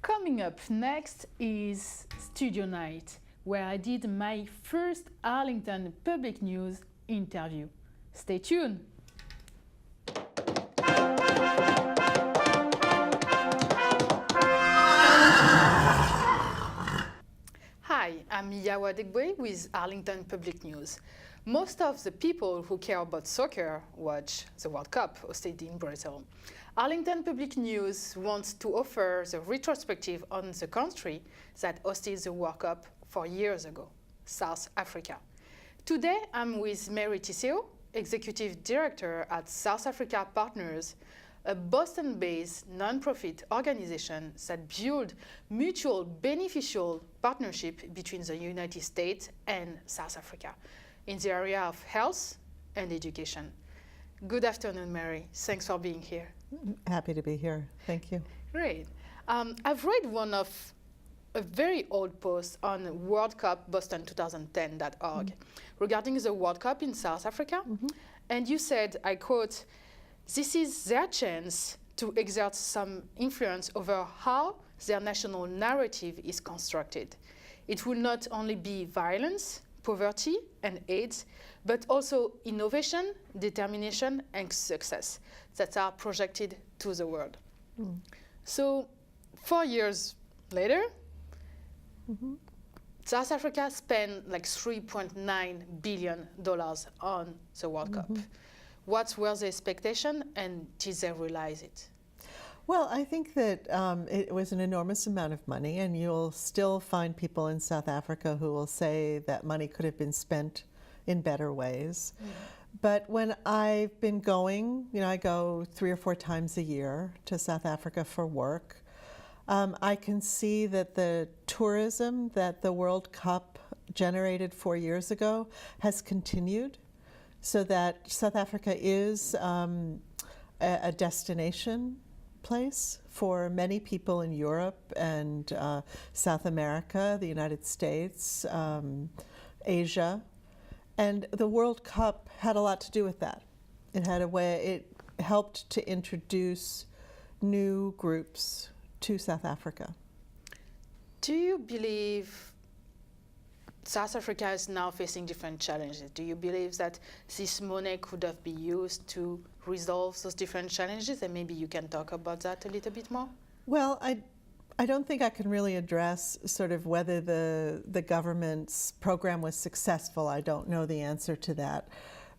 Coming up next is Studio Night, where I did my first Arlington Public News interview. Stay tuned. Hi, I'm Yawa Degboe with Arlington Public News. Most of the people who care about soccer watch the World Cup hosted in Brazil. Arlington Public News wants to offer the retrospective on the country that hosted the World Cup 4 years ago, South Africa. Today, I'm with Mary Tiseo, Executive Director at South Africa Partners, a Boston-based non-profit organization that builds mutual beneficial partnership between the United States and South Africa in the area of health and education. Good afternoon, Mary. Thanks for being here. Happy to be here. Thank you. Great. I've read one of a very old post on worldcupboston2010.org regarding the World Cup in South Africa. And you said, I quote, "This is their chance to exert some influence over how their national narrative is constructed. It will not only be violence, poverty, and AIDS, but also innovation, determination, and success that are projected to the world." So 4 years later, South Africa spent like $3.9 billion on the World Cup. What were the expectations, and did they realize it? Well, I think that it was an enormous amount of money, and you'll still find people in South Africa who will say that money could have been spent in better ways. But when I've been going, I go 3 or 4 times a year to South Africa for work. I can see that the tourism that the World Cup generated 4 years ago has continued, so that South Africa is a destination place for many people in Europe and South America, the United States, Asia. And the World Cup had a lot to do with that. It helped to introduce new groups to South Africa. Do you believe South Africa is now facing different challenges? Do you believe that this money could have been used to resolve those different challenges? And maybe you can talk about that a little bit more? Well, I don't think I can really address sort of whether the government's program was successful. I don't know the answer to that.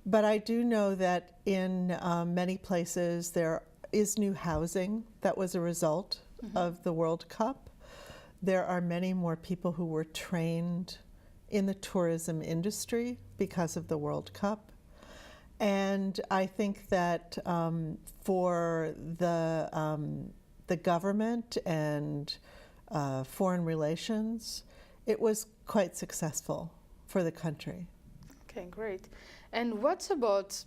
But I do know that in many places there is new housing that was a result of the World Cup. There are many more people who were trained in the tourism industry because of the World Cup. And I think that for the government and foreign relations, it was quite successful for the country. Okay, great. And what about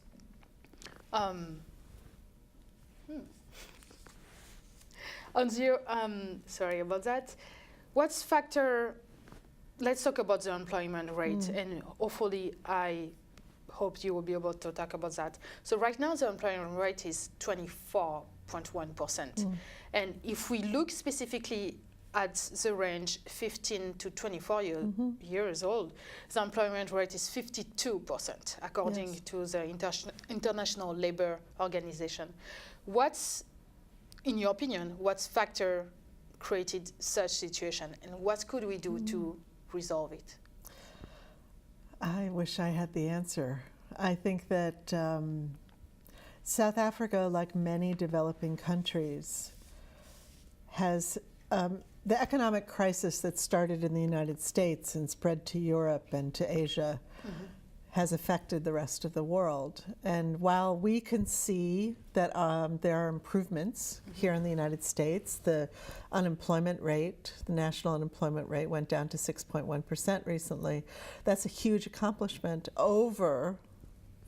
sorry about that. What's factor? Let's talk about the employment rate, and hopefully I hope you will be able to talk about that. So right now the employment rate is 24.1%. And if we look specifically at the range 15 to 24 years old, the employment rate is 52%, according to the International Labour Organization. What's, in your opinion, what factor created such situation, and what could we do to resolve it? I wish I had the answer. I think that South Africa, like many developing countries, has the economic crisis that started in the United States and spread to Europe and to Asia has affected the rest of the world. And while we can see that there are improvements here in the United States, the unemployment rate, the national unemployment rate went down to 6.1% recently. That's a huge accomplishment over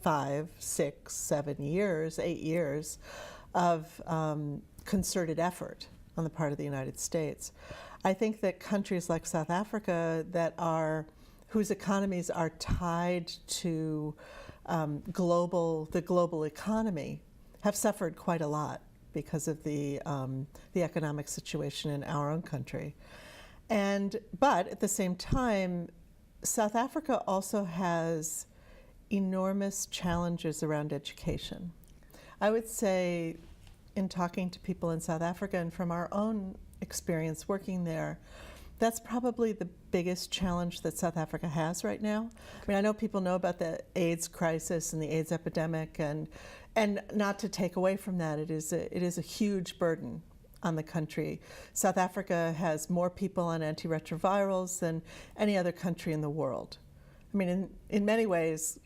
5, 6, 7 years, 8 years of concerted effort on the part of the United States. I think that countries like South Africa whose economies are tied to the global economy have suffered quite a lot because of the economic situation in our own country. But at the same time, South Africa also has enormous challenges around education. I would say, in talking to people in South Africa and from our own experience working there, that's probably the biggest challenge that South Africa has right now. I mean, I know people know about the AIDS crisis and the AIDS epidemic, and not to take away from that, it is a huge burden on the country. South Africa has more people on antiretrovirals than any other country in the world. I mean, in many ways,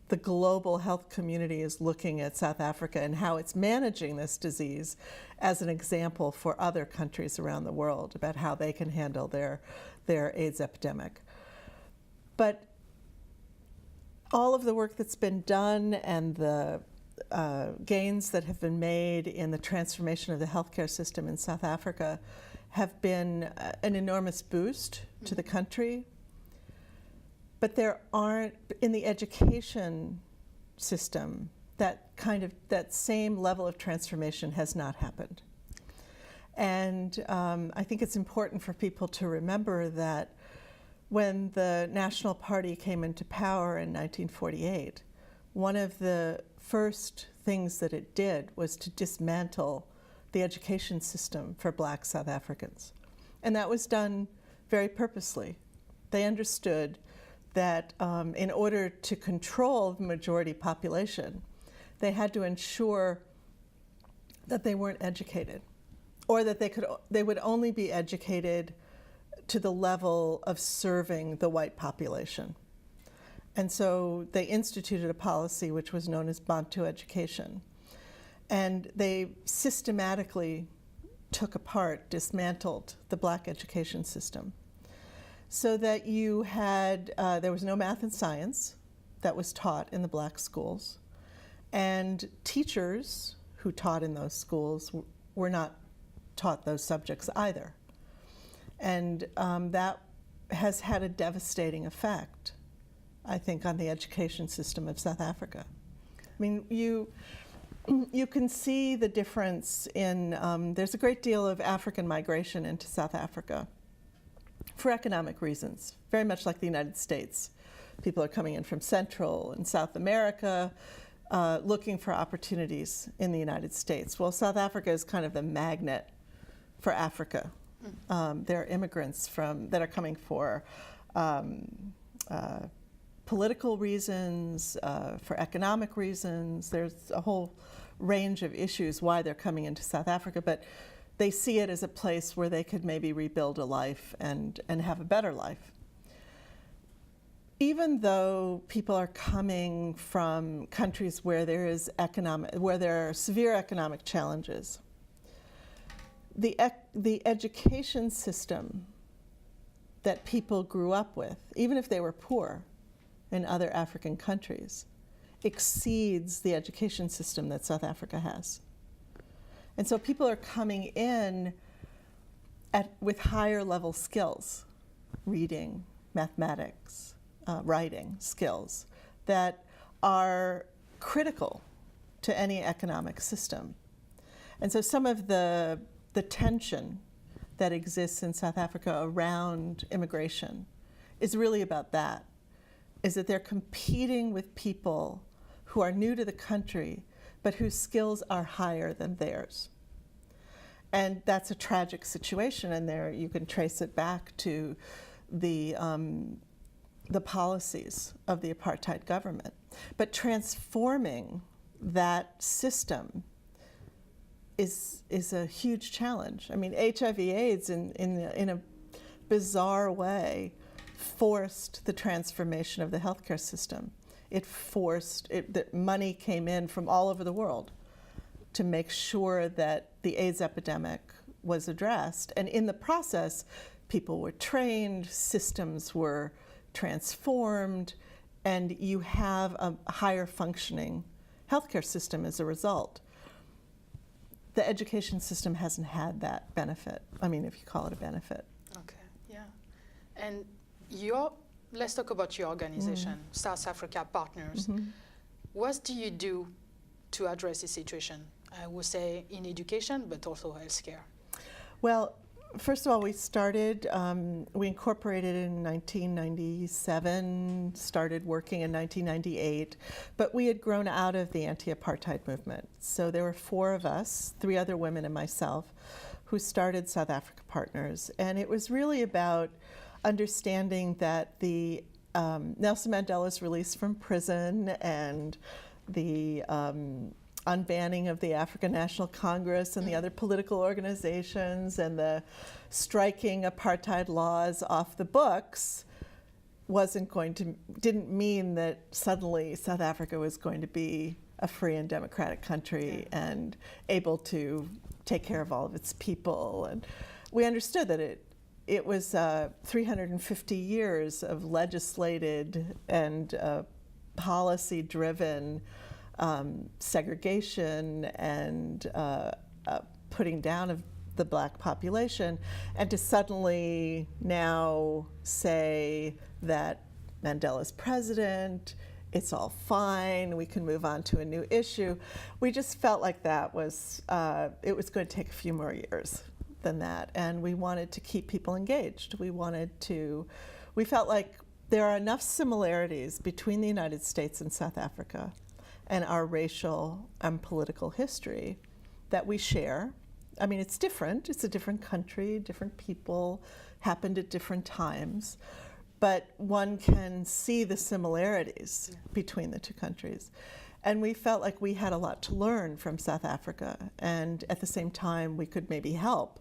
the global health community is looking at South Africa and how it's managing this disease as an example for other countries around the world about how they can handle their AIDS epidemic. But all of the work that's been done and the gains that have been made in the transformation of the healthcare system in South Africa have been an enormous boost to the country. But there aren't, in the education system, that same level of transformation has not happened. And I think it's important for people to remember that when the National Party came into power in 1948, one of the first things that it did was to dismantle the education system for Black South Africans. And that was done very purposely. They understood that in order to control the majority population, they had to ensure that they weren't educated, or that they would only be educated to the level of serving the white population. And so they instituted a policy which was known as Bantu education. And they systematically took apart, dismantled the Black education system, so that you had, there was no math and science that was taught in the Black schools. And teachers who taught in those schools were not taught those subjects either. And that has had a devastating effect, I think, on the education system of South Africa. I mean, you can see the difference in, there's a great deal of African migration into South Africa for economic reasons, very much like the United States. People are coming in from Central and South America, looking for opportunities in the United States. Well, South Africa is kind of the magnet for Africa. There are immigrants that are coming for political reasons, for economic reasons. There's a whole range of issues why they're coming into South Africa, but they see it as a place where they could maybe rebuild a life and have a better life. Even though people are coming from countries where there are severe economic challenges, the education system that people grew up with, even if they were poor in other African countries, exceeds the education system that South Africa has. And so people are coming in with higher level skills, reading, mathematics, writing skills, that are critical to any economic system. And so some of the tension that exists in South Africa around immigration is really about that, is that they're competing with people who are new to the country, but whose skills are higher than theirs. And that's a tragic situation, and there you can trace it back to the policies of the apartheid government. But transforming that system is a huge challenge. I mean, HIV/AIDS in a bizarre way forced the transformation of the healthcare system. It forced that money came in from all over the world to make sure that the AIDS epidemic was addressed. And in the process, people were trained, systems were transformed, and you have a higher functioning healthcare system as a result. The education system hasn't had that benefit. I mean, if you call it a benefit. Okay, yeah. And let's talk about your organization, South Africa Partners. What do you do to address this situation? I would say in education, but also healthcare? Well, first of all, we incorporated in 1997, started working in 1998, but we had grown out of the anti-apartheid movement. So there were 4 of us, 3 other women and myself, who started South Africa Partners. And it was really about understanding that the Nelson Mandela's release from prison and the unbanning of the African National Congress and the other political organizations and the striking apartheid laws off the books didn't mean that suddenly South Africa was going to be a free and democratic country and able to take care of all of its people. And we understood that it was 350 years of legislated and policy-driven segregation and putting down of the black population, and to suddenly now say that Mandela's president, it's all fine, we can move on to a new issue. We just felt like that was, it was going to take a few more years than that, and we wanted to keep people engaged. We felt like there are enough similarities between the United States and South Africa and our racial and political history that we share. I mean, it's different. It's a different country, different people, happened at different times. But one can see the similarities between the 2 countries. And we felt like we had a lot to learn from South Africa. And at the same time, we could maybe help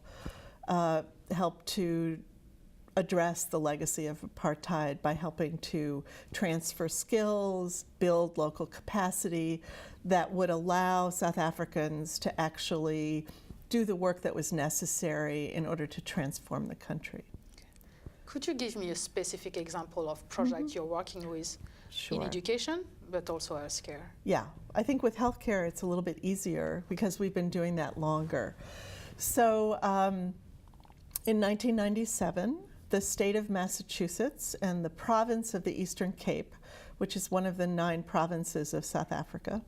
to address the legacy of apartheid by helping to transfer skills, build local capacity that would allow South Africans to actually do the work that was necessary in order to transform the country. Could you give me a specific example of project you're working with in education, but also healthcare? Yeah, I think with healthcare it's a little bit easier because we've been doing that longer. So in 1997, the state of Massachusetts and the province of the Eastern Cape, which is one of the 9 provinces of South Africa,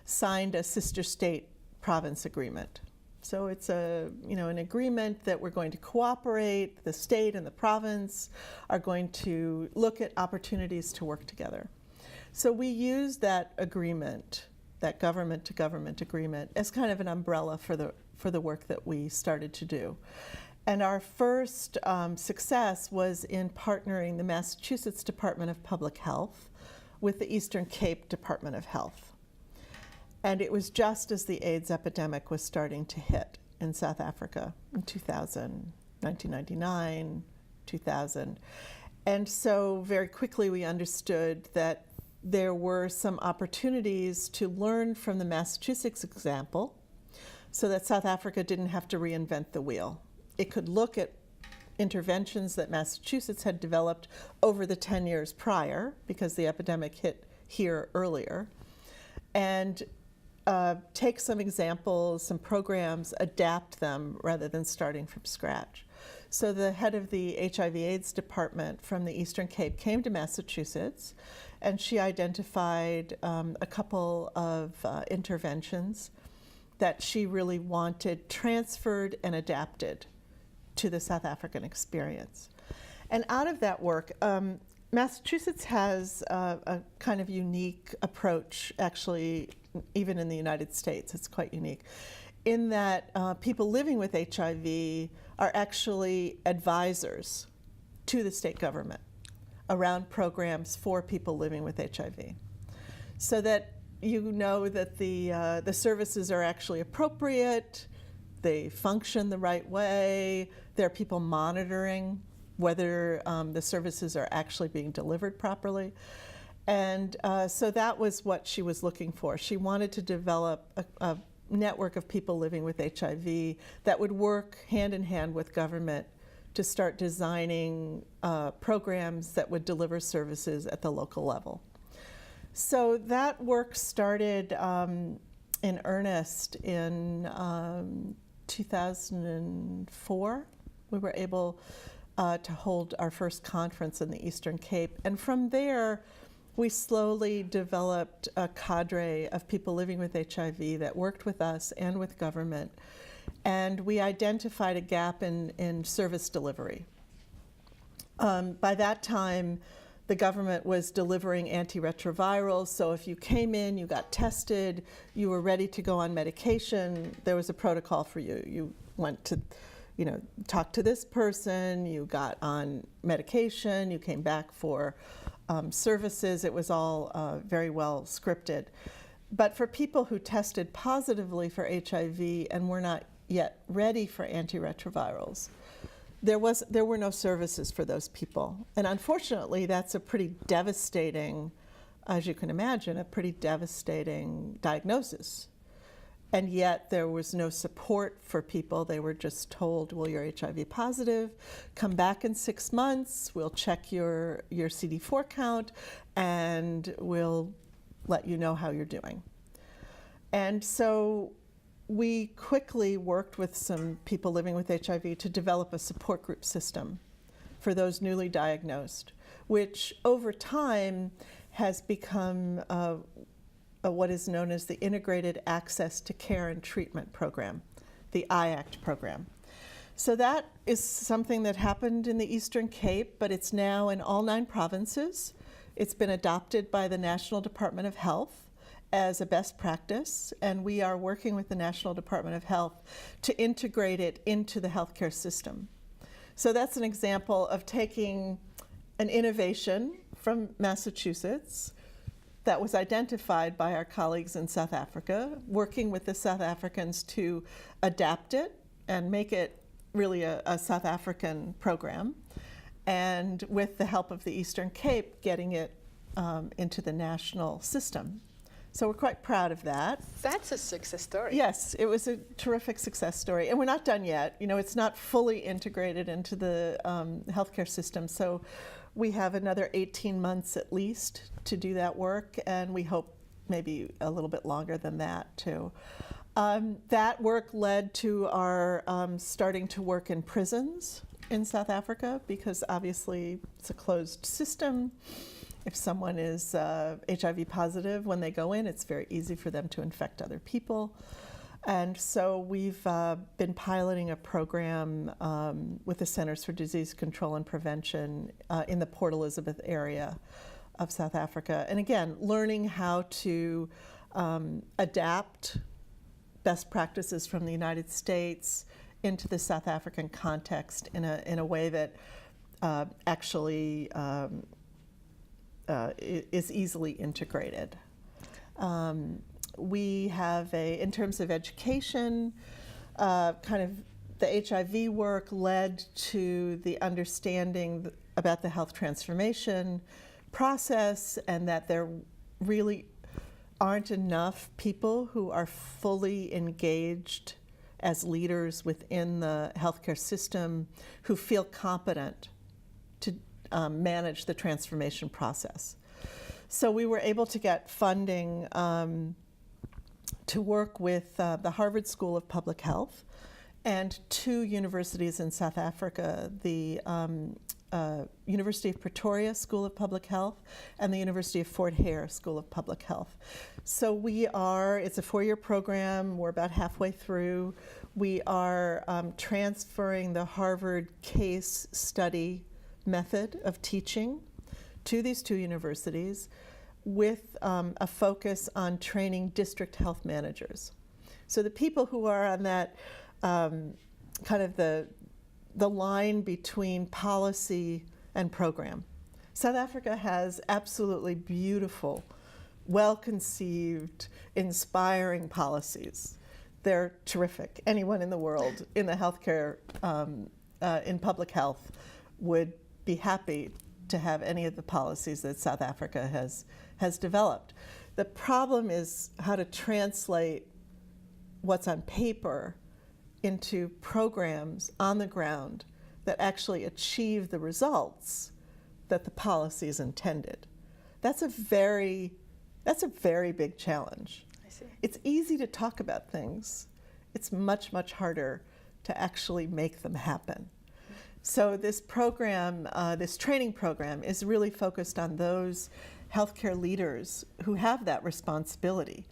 signed a sister state province agreement. So it's an agreement that we're going to cooperate, the state and the province are going to look at opportunities to work together. So we use that agreement, that government-to-government agreement, as kind of an umbrella for the work that we started to do. And our first success was in partnering the Massachusetts Department of Public Health with the Eastern Cape Department of Health. And it was just as the AIDS epidemic was starting to hit in South Africa in 2000, 1999, 2000. And so very quickly we understood that there were some opportunities to learn from the Massachusetts example so that South Africa didn't have to reinvent the wheel. It could look at interventions that Massachusetts had developed over the 10 years prior, because the epidemic hit here earlier, and take some examples, some programs, adapt them rather than starting from scratch. So the head of the HIV/AIDS department from the Eastern Cape came to Massachusetts, and she identified a couple of interventions that she really wanted transferred and adapted to the South African experience. And out of that work, Massachusetts has a kind of unique approach, actually, even in the United States, it's quite unique, in that people living with HIV are actually advisors to the state government around programs for people living with HIV. So that you know that the services are actually appropriate, they function the right way, there are people monitoring whether the services are actually being delivered properly. And so that was what she was looking for. She wanted to develop a network of people living with HIV that would work hand in hand with government to start designing programs that would deliver services at the local level. So that work started in earnest in 2004. We were able to hold our first conference in the Eastern Cape. And from there, we slowly developed a cadre of people living with HIV that worked with us and with government. And we identified a gap in service delivery. By that time, the government was delivering antiretrovirals, so if you came in, you got tested, you were ready to go on medication, there was a protocol for you. You went to, talk to this person, you got on medication, you came back for services. It was all very well scripted. But for people who tested positively for HIV and were not yet ready for antiretrovirals, there were no services for those people. And unfortunately, that's a pretty devastating, as you can imagine, a pretty devastating diagnosis. And yet there was no support for people. They were just told, well, you're HIV positive, come back in 6 months, we'll check your CD4 count, and we'll let you know how you're doing. And so we quickly worked with some people living with HIV to develop a support group system for those newly diagnosed, which over time has become what is known as the Integrated Access to Care and Treatment Program, the IACT program. So that is something that happened in the Eastern Cape, but it's now in all 9 provinces. It's been adopted by the National Department of Health as a best practice, and we are working with the National Department of Health to integrate it into the healthcare system. So that's an example of taking an innovation from Massachusetts that was identified by our colleagues in South Africa, working with the South Africans to adapt it and make it really a South African program, and with the help of the Eastern Cape, getting it into the national system. So we're quite proud of that. That's a success story. Yes, it was a terrific success story. And we're not done yet. It's not fully integrated into the healthcare system. So we have another 18 months at least to do that work. And we hope maybe a little bit longer than that too. That work led to our starting to work in prisons in South Africa, because obviously it's a closed system. If someone is HIV positive, when they go in, it's very easy for them to infect other people. And so we've been piloting a program with the Centers for Disease Control and Prevention in the Port Elizabeth area of South Africa. And again, learning how to adapt best practices from the United States into the South African context in a way that actually is easily integrated. We have in terms of education, kind of the HIV work led to the understanding about the health transformation process, and that there really aren't enough people who are fully engaged as leaders within the healthcare system who feel competent to manage the transformation process. So we were able to get funding to work with the Harvard School of Public Health and 2 universities in South Africa, the University of Pretoria School of Public Health and the University of Fort Hare School of Public Health. So it's a 4-year program, we're about halfway through. We are transferring the Harvard case study method of teaching to these 2 universities with a focus on training district health managers. So the people who are on that kind of the line between policy and program. South Africa has absolutely beautiful, well-conceived, inspiring policies. They're terrific. Anyone in the world in the healthcare, in public health, would be happy to have any of the policies that South Africa has developed. The problem is how to translate what's on paper into programs on the ground that actually achieve the results that the policy is intended. That's a very big challenge. I see. It's easy to talk about things. It's much, much harder to actually make them happen. So this program, this training program, is really focused on those healthcare leaders who have that responsibility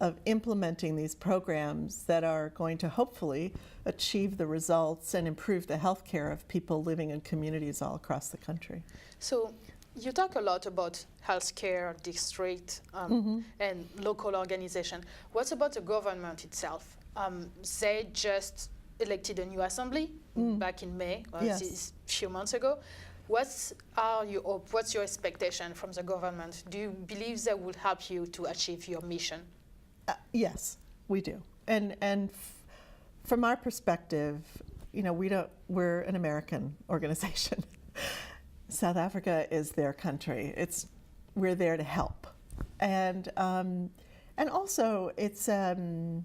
of implementing these programs that are going to hopefully achieve the results and improve the health care of people living in communities all across the country. So you talk a lot about healthcare, district, and local organization. What about the government itself? They just elected a new assembly back in May, Yes. a few months ago. What's your expectation from the government? Do you believe they will help you to achieve your mission? Yes, we do. And from our perspective, you know, we're an American organization. South Africa is their country. We're there to help. And also it's an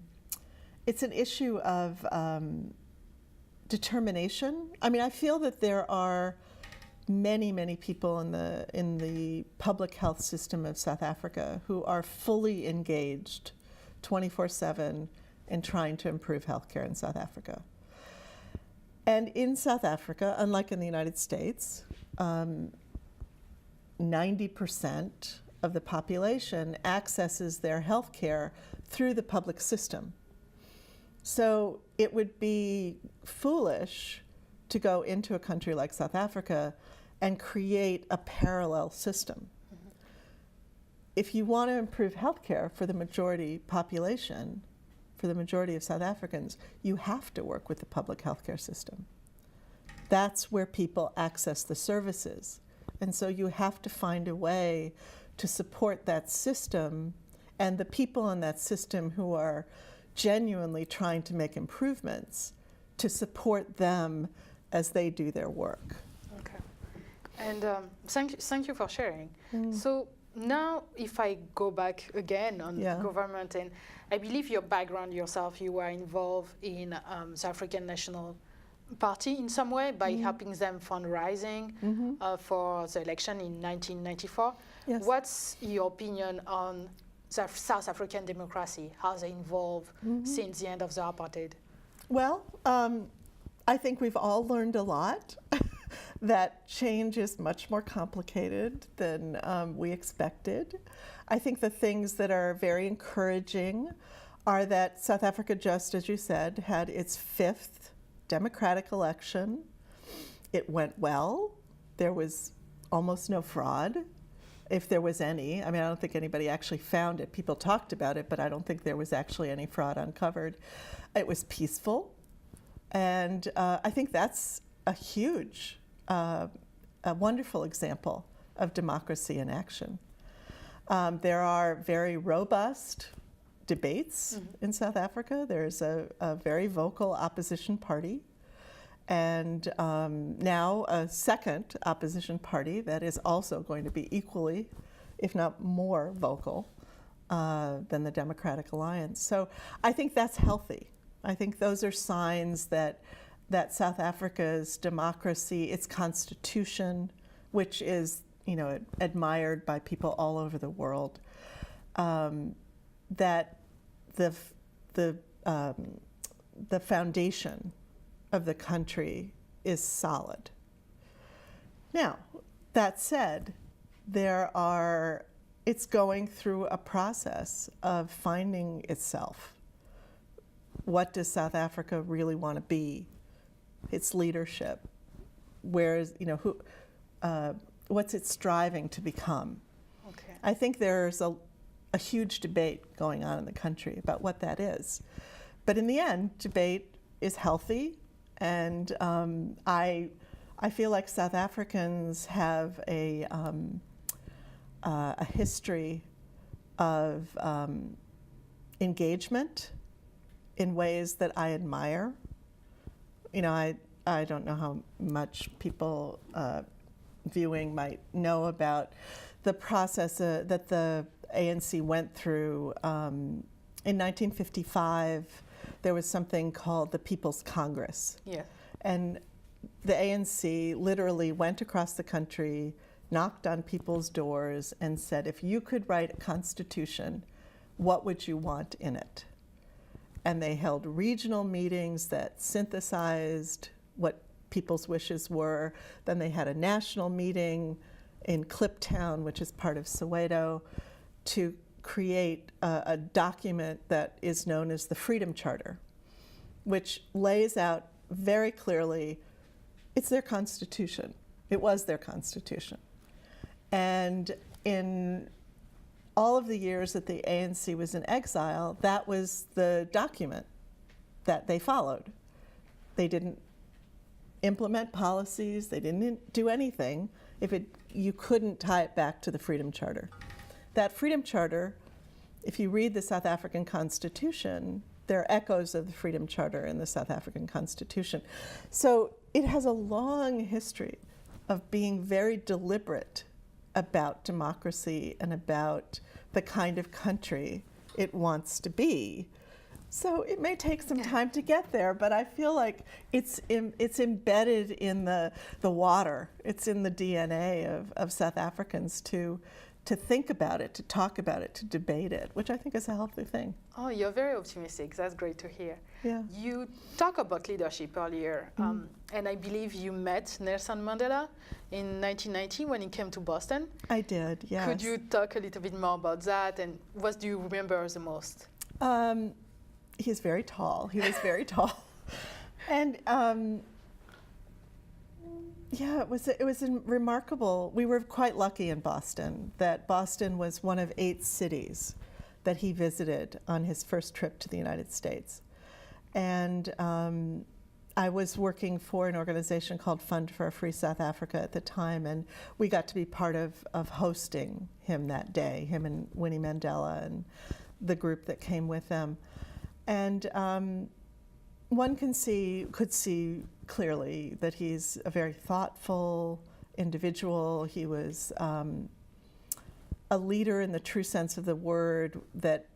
issue of determination. I mean, I feel that there are many people in the public health system of South Africa who are fully engaged 24/7 in trying to improve healthcare in South Africa. And in South Africa, unlike in the United States, 90% of the population accesses their healthcare through the public system. So it would be foolish to go into a country like South Africa and create a parallel system. If you want to improve healthcare for the majority population, for the majority of South Africans, you have to work with the public healthcare system. That's where people access the services. And so you have to find a way to support that system and the people in that system who are genuinely trying to make improvements, to support them as they do their work. Okay. And thank you for sharing. So now, if I go back again on government, and I believe your background yourself, you were involved in the African National Party in some way by helping them fundraising for the election in 1994. Yes. What's your opinion on South African democracy? How they evolved since the end of the apartheid? Well, I think we've all learned a lot. That change is much more complicated than we expected. I think the things that are very encouraging are that South Africa, just as you said, had its 5th democratic election. It went well. There was almost no fraud, if there was any. I mean, I don't think anybody actually found it. People talked about it, but I don't think there was actually any fraud uncovered. It was peaceful. And I think that's a huge, a wonderful example of democracy in action. There are very robust debates in South Africa. There's a very vocal opposition party, and now a second opposition party that is also going to be equally, if not more, vocal than the Democratic Alliance. So I think that's healthy. I think those are signs that South Africa's democracy, its constitution, which is, you know, admired by people all over the world, that the foundation of the country is solid. Now, that said, it's going through a process of finding itself. What does South Africa really want to be? Its leadership. Where's, you know, what's it striving to become? Okay. I think there's a huge debate going on in the country about what that is. But in the end, debate is healthy, and I feel like South Africans have a history of engagement in ways that I admire. You know, I don't know how much people viewing might know about the process that the ANC went through. In 1955, there was something called the People's Congress. Yeah. And the ANC literally went across the country, knocked on people's doors, and said, if you could write a constitution, what would you want in it? And they held regional meetings that synthesized what people's wishes were. Then they had a national meeting in Cliptown, which is part of Soweto, to create a document that is known as the Freedom Charter, which lays out very clearly, it's their constitution. It was their constitution. And in all of the years that the ANC was in exile, that was the document that they followed. They didn't implement policies, they didn't do anything if you couldn't tie it back to the Freedom Charter. That Freedom Charter, if you read the South African Constitution, there are echoes of the Freedom Charter in the South African Constitution. So it has a long history of being very deliberate about democracy and about the kind of country it wants to be. So it may take some time to get there, but I feel like it's embedded in the water. It's in the DNA of South Africans to think about it, to talk about it, to debate it, which I think is a healthy thing. Oh, you're very optimistic. That's great to hear. Yeah. You talked about leadership earlier, and I believe you met Nelson Mandela in 1990 when he came to Boston. I did, yes. Could you talk a little bit more about that, and what do you remember the most? He's very tall. He was very tall. And yeah, it was remarkable. We were quite lucky in Boston that Boston was one of 8 cities that he visited on his first trip to the United States. And I was working for an organization called Fund for a Free South Africa at the time, and we got to be part of hosting him that day, him and Winnie Mandela and the group that came with them. And one could see clearly that he's a very thoughtful individual. He was a leader in the true sense of the word, that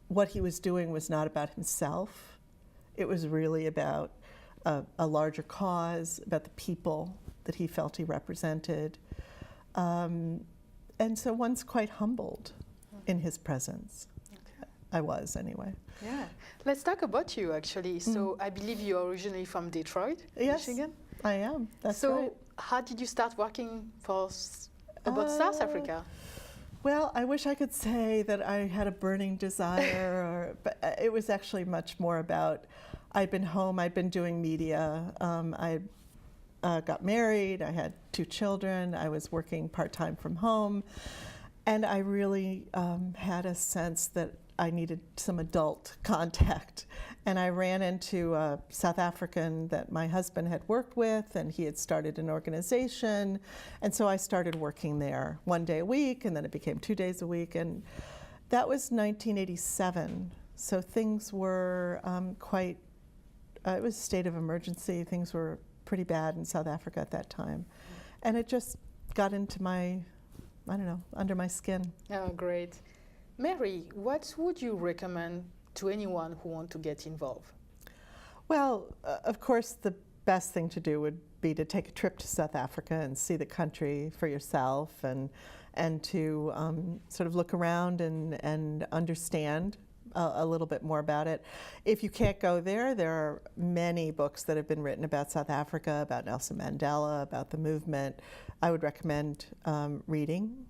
what he was doing was not about himself. It was really about a larger cause, about the people that he felt he represented. And so one's quite humbled in his presence. I was, anyway. Yeah. Let's talk about you, actually. So I believe you're originally from Detroit, yes, Michigan? I am. That's so right. How did you start working about South Africa? Well, I wish I could say that I had a burning desire, but it was actually much more about, I'd been home, I'd been doing media, I got married, I had 2 children, I was working part-time from home, and I really had a sense that I needed some adult contact. And I ran into a South African that my husband had worked with, and he had started an organization. And so I started working there 1 day a week, and then it became 2 days a week. And that was 1987. So things were it was a state of emergency. Things were pretty bad in South Africa at that time. And it just got into my, under my skin. Oh, great. Mary, what would you recommend to anyone who wants to get involved? Well, of course, the best thing to do would be to take a trip to South Africa and see the country for yourself, and to sort of look around and understand a little bit more about it. If you can't go there, there are many books that have been written about South Africa, about Nelson Mandela, about the movement. I would recommend reading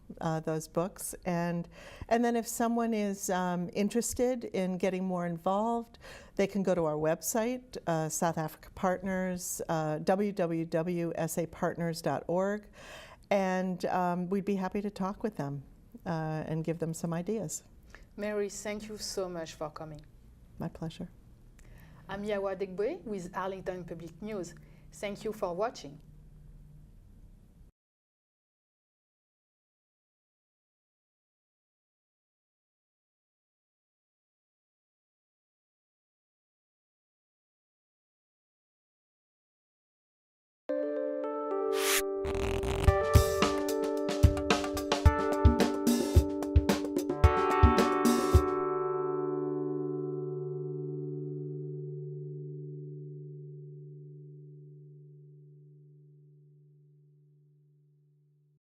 those books. And then if someone is interested in getting more involved, they can go to our website, South Africa Partners, www.sapartners.org, and we'd be happy to talk with them and give them some ideas. Mary, thank you so much for coming. My pleasure. I'm Ep006 with Arlington Public News. Thank you for watching.